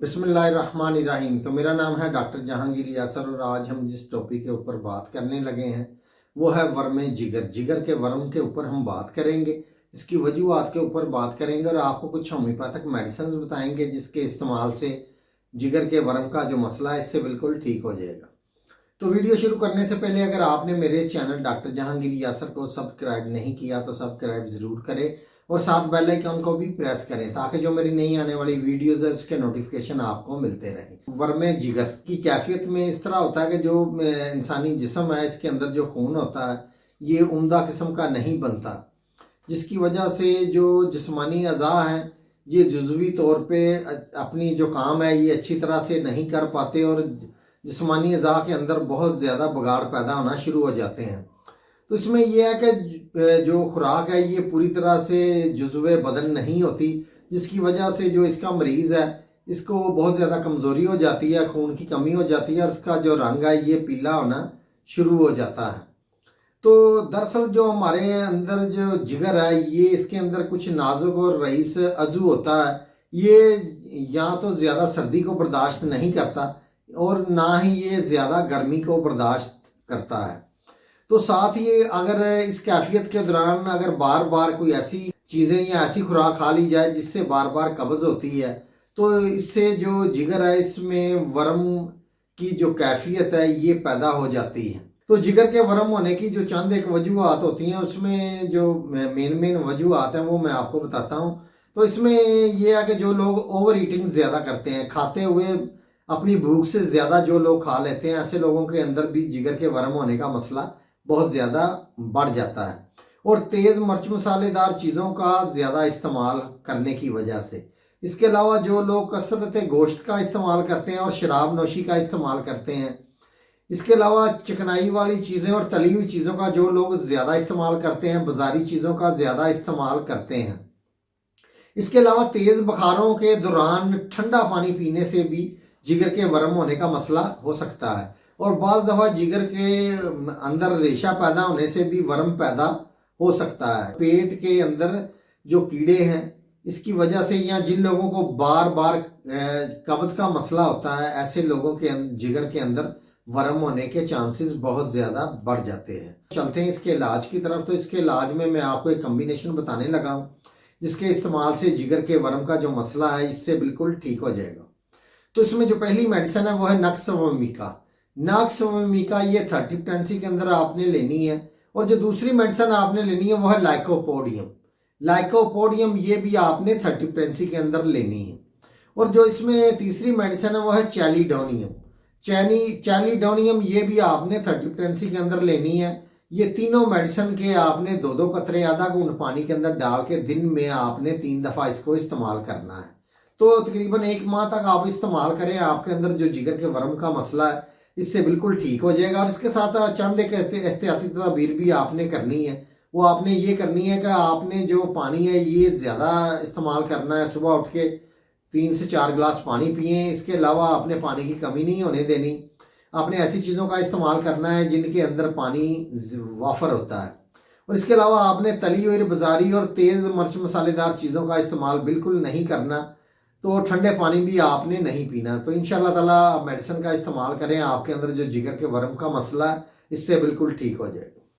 बिस्मिल्लाहिर्रहमानिर्रहीम। तो मेरा नाम है डॉक्टर जहांगीर यासर और आज हम जिस टॉपिक के ऊपर बात करने लगे हैं वो है वर्म जिगर। जिगर के वर्म के ऊपर हम बात करेंगे, इसकी वजूहात के ऊपर बात करेंगे और आपको कुछ होम्योपैथिक मेडिसिन बताएंगे जिसके इस्तेमाल से जिगर के वर्म का जो मसला है इससे बिल्कुल ठीक हो जाएगा। तो वीडियो शुरू करने से पहले अगर आपने मेरे चैनल डॉक्टर जहांगीर यासर को सब्सक्राइब नहीं किया तो सब्सक्राइब ज़रूर करें और साथ बेल आइकन को भी प्रेस करें ताकि जो मेरी नई आने वाली वीडियोस है उसके नोटिफिकेशन आपको मिलते रहें। वर्म जिगर की कैफियत में इस तरह होता है कि जो इंसानी जिस्म है इसके अंदर जो खून होता है ये उम्दा किस्म का नहीं बनता, जिसकी वजह से जो जिस्मानी अज़ा हैं ये जुज़वी तौर पे अपनी जो काम है ये अच्छी तरह से नहीं कर पाते और जिस्मानी अज़ा के अंदर बहुत ज़्यादा बिगाड़ पैदा होना शुरू हो जाते हैं। तो इसमें यह है कि जो खुराक है ये पूरी तरह से जुज़्वे बदन नहीं होती, जिसकी वजह से जो इसका मरीज़ है इसको बहुत ज़्यादा कमज़ोरी हो जाती है, खून की कमी हो जाती है और उसका जो रंग है ये पीला होना शुरू हो जाता है। तो दरअसल जो हमारे अंदर जो जिगर है ये इसके अंदर कुछ नाजुक और रईस अज़ू होता है। ये या तो ज़्यादा सर्दी को बर्दाश्त नहीं करता और ना ही ये ज़्यादा गर्मी को बर्दाश्त करता है। तो साथ ही अगर इस कैफियत के दौरान अगर बार बार कोई ऐसी चीज़ें या ऐसी खुराक खा ली जाए जिससे बार बार कब्ज़ होती है तो इससे जो जिगर है इसमें वर्म की जो कैफियत है ये पैदा हो जाती है। तो जिगर के वर्म होने की जो चंद एक वजूहात होती हैं उसमें जो मेन वजूहात हैं वो मैं आपको बताता हूँ। तो इसमें यह है कि जो लोग ओवर ईटिंग ज़्यादा करते हैं, खाते हुए अपनी भूख से ज़्यादा जो लोग खा लेते हैं, ऐसे लोगों के अंदर भी जिगर के वर्म होने का मसला बहुत ज़्यादा बढ़ जाता है। और तेज़ मिर्च मसालेदार चीज़ों का ज़्यादा इस्तेमाल करने की वजह से, इसके अलावा जो लोग कसरत गोश्त का इस्तेमाल करते हैं और शराब नोशी का इस्तेमाल करते हैं, इसके अलावा चिकनाई वाली चीज़ें और तली हुई चीज़ों का जो लोग ज़्यादा इस्तेमाल करते हैं, बाजारी चीज़ों का ज़्यादा इस्तेमाल करते हैं, इसके अलावा तेज़ बुखारों के दौरान ठंडा पानी पीने से भी जिगर के वर्म होने का मसला हो सकता है। और बाज़ दफ़ा जिगर के अंदर रेशा पैदा होने से भी वर्म पैदा हो सकता है। पेट के अंदर जो कीड़े हैं इसकी वजह से या जिन लोगों को बार बार कब्ज़ का मसला होता है ऐसे लोगों के जिगर के अंदर वर्म होने के चांसेस बहुत ज़्यादा बढ़ जाते हैं। चलते हैं इसके इलाज की तरफ। तो इसके इलाज में मैं आपको एक कम्बिनेशन बताने लगा हूँ जिसके इस्तेमाल से जिगर के वर्म का जो मसला है इससे बिल्कुल ठीक हो जाएगा। तो इसमें जो पहली मेडिसिन है वो है नक्सवमिका। नक्सवमिका ये 30 के अंदर आपने लेनी है। और जो दूसरी मेडिसिन आपने लेनी है वो है लाइकोपोडियम। लाइकोपोडियम ये भी आपने 30 के अंदर लेनी है। और जो इसमें तीसरी मेडिसिन है वो है चैलिडोनियम। चैलिडोनियम ये भी आपने 30 के अंदर लेनी है। ये तीनों मेडिसिन के आपने 2-2 कतरे आधा घूंट पानी के अंदर डाल के दिन में आपने 3 दफ़ा इसको इस्तेमाल करना है। तो तकरीबन 1 माह तक आप इस्तेमाल करें, आपके अंदर जो जिगर के वर्म का मसला है इससे बिल्कुल ठीक हो जाएगा। और इसके साथ चंद एक एहतियाती तदबीर भी आपने करनी है। वो आपने ये करनी है कि आपने जो पानी है ये ज़्यादा इस्तेमाल करना है। सुबह उठ के 3 से 4 गिलास पानी पिए। इसके अलावा आपने पानी की कमी नहीं होने देनी। आपने ऐसी चीज़ों का इस्तेमाल करना है जिनके अंदर पानी वाफर होता है। और इसके अलावा आपने तली हुई बाजारी और तेज़ मिर्च मसालेदार चीज़ों का इस्तेमाल बिल्कुल नहीं करना। तो ठंडे पानी भी आपने नहीं पीना। तो इंशाल्लाह ताला मेडिसिन का इस्तेमाल करें, आपके अंदर जो जिगर के वर्म का मसला है इससे बिल्कुल ठीक हो जाएगा।